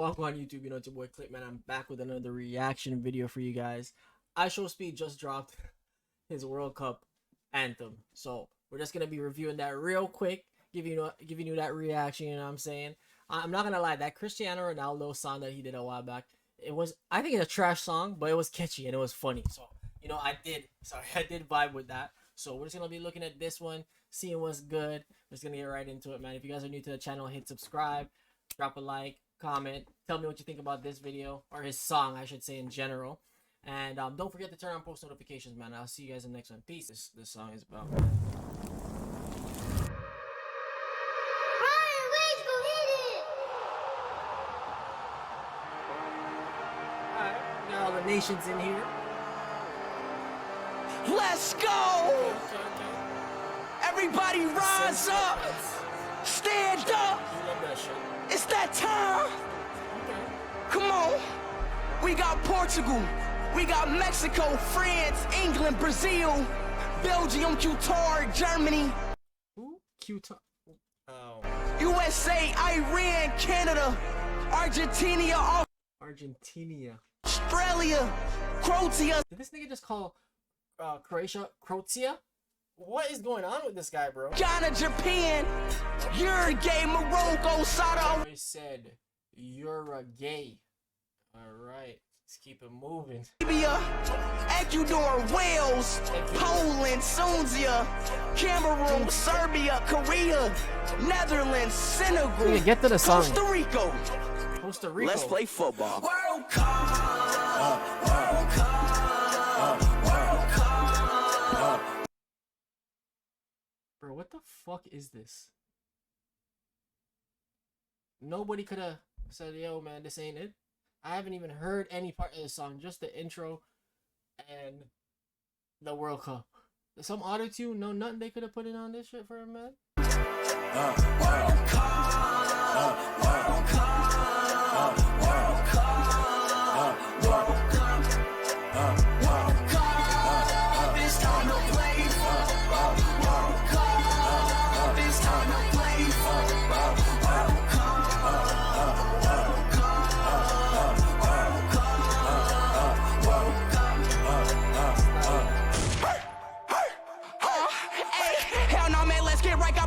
Welcome on YouTube, it's your boy Click, man. I'm back with another reaction video for you guys. Ishowspeeds just dropped his World Cup anthem, so we're just gonna be reviewing that real quick, giving you that reaction. You know what I'm saying? I'm not gonna lie, that Cristiano Ronaldo song that he did a while back, I think it's a trash song, but it was catchy and it was funny. So I did vibe with that. So we're just gonna be looking at this one, seeing what's good. We're just gonna get right into it, man. If you guys are new to the channel, hit subscribe, drop a like, comment, tell me what you think about this video, or his song I should say in general, and don't forget to turn on post notifications, man. I'll see you guys in the next one. Peace. This song is about alright, got all the nations in here. Let's go! Okay. Everybody rise up! Stand up! You love that shit. It's that time! Okay. Come on! We got Portugal, we got Mexico, France, England, Brazil, Belgium, Qatar, Germany. Ooh, cute. Oh. USA, Iran, Canada, Argentina, Argentina. Australia, Croatia. Did this nigga just call Croatia? What is going on with this guy, bro? Ghana, Japan, Uruguay, Morocco, Saudi I said you're a gay. Alright, let's keep it moving. Arabia, Ecuador, Wales, Poland, Tunisia, Cameroon, Serbia, Korea, Netherlands, Senegal, Yeah, get to the song. Costa Rica. Costa Rica. Let's play football. Worldcup. Bro, what the fuck is this? Nobody could have said, yo, man, this ain't it. I haven't even heard any part of the song, just the intro and the World Cup. Some auto-tune, no nothing they could have put in on this shit for him, man.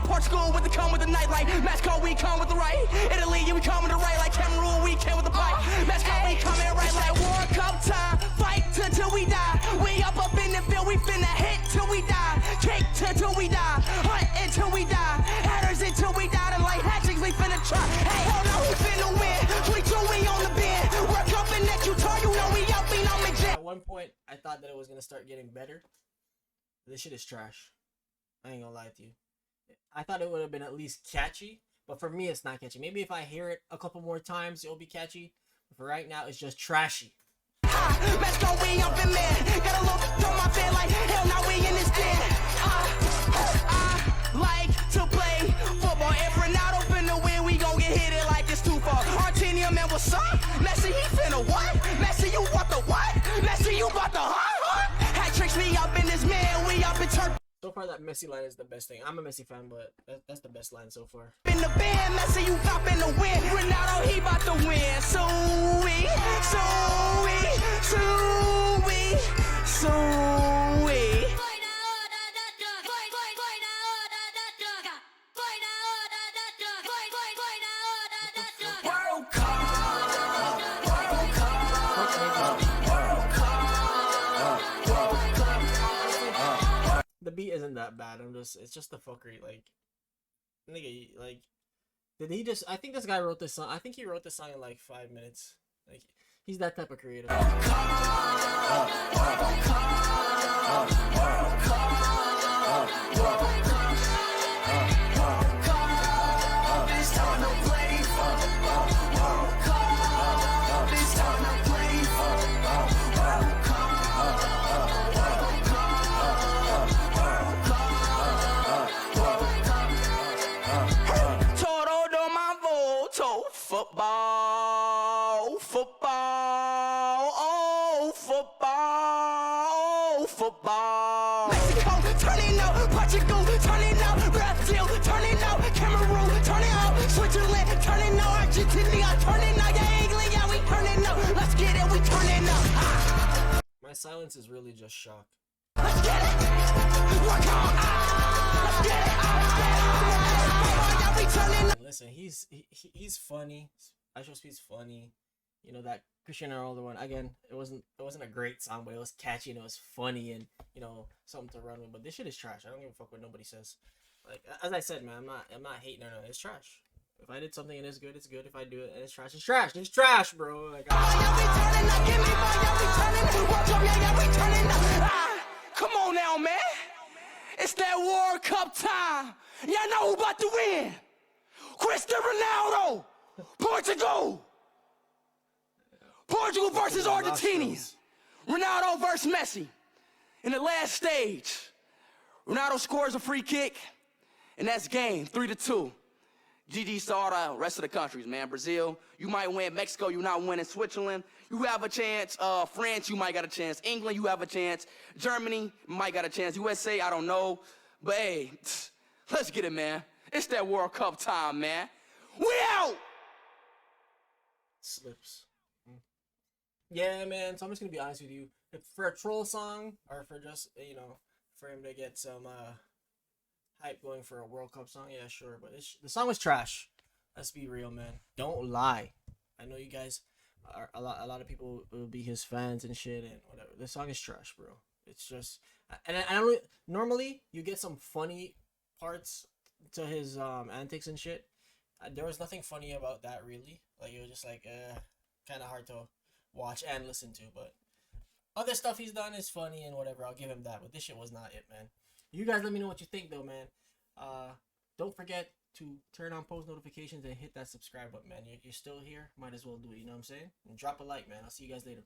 Portugal with the come with the nightlight. Mexico, we come with the right. Italy, we come with the right. Like Cameroon, we came with the bite. Mexico, we coming right like World Cup time. Fight till we die. We up in the field, we finna hit till we die. Kick till we die. Hunt until we die. Headers until we die. And like hatchings, we finna try. Hey, hold on, we finna win. 22, we on the bend. Work up in that Qatar, you know we up, we know me. At one point, I thought that it was gonna start getting better. This shit is trash. I ain't gonna lie to you. I thought it would have been at least catchy, but for me, it's not catchy. Maybe if I hear it a couple more times, it'll be catchy. But for right now, it's just trashy. Let's go, we up in man. Gotta look on my fan like hell. Now we in this den. I like to play football. If Ronaldo finna win, we gon' get hit it like it's too far. Argentina, man, what's up? Messi, he finna what? Messi, you want the what? Messi, you want the huh? Hat tricks, we up in this man. We up in Turkey. So far, that Messi line is the best thing. I'm a Messi fan, but that's the best line so far. In the band, Messi, you got in the win. Ronaldo, he about to win. So we. The beat isn't that bad. It's just the fuckery. Like, nigga, like, did he just? I think this guy wrote this song. I think he wrote this song in like 5 minutes. Like, he's that type of creator. Football. Mexico, turning up. Portugal, turning up. Brazil, turning up. Cameroon, turning up. Switzerland, turning up. Argentina, turning up. Yeah, My silence is really just shock. Let's get it. Work hard. Let's get it. Listen, he's funny. Ishowspeeds funny. You know that Cristiano Ronaldo one. Again, it wasn't a great song, but it was catchy and it was funny and you know something to run with. But this shit is trash. I don't give a fuck what nobody says. Like as I said, man, I'm not hating or nothing. It's trash. If I did something and it's good, it's good. If I do it and it's trash, it's trash. It's trash, bro. Like, Come on now, man. It's that World Cup time. Y'all know who about to win. Cristiano Ronaldo. Portugal. Portugal versus Argentina. Ronaldo versus Messi. In the last stage, Ronaldo scores a free kick, and that's game 3-2. GG's to all the rest of the countries, man. Brazil, you might win. Mexico, you not winning. Switzerland, you have a chance. France, you might got a chance. England, you have a chance. Germany, might got a chance. USA, I don't know. But hey, let's get it, man. It's that World Cup time, man. We out! Slips. Yeah, man. So I'm just gonna be honest with you. If for a troll song, or for just you know, for him to get some hype going for a World Cup song, yeah, sure. But the song was trash. Let's be real, man. Don't lie. I know you guys are a lot of people will be his fans and shit and whatever. This song is trash, bro. It's just and I don't normally you get some funny parts to his antics and shit. There was nothing funny about that really. Like it was just like kind of hard to watch and listen to. But other stuff he's done is funny and whatever. I'll give him that. But this shit was not it, man. You guys let me know what you think though, man. Don't forget to turn on post notifications and hit that subscribe button, man. You're still here, might as well do it, you know what I'm saying? And drop a like, man. I'll see you guys later.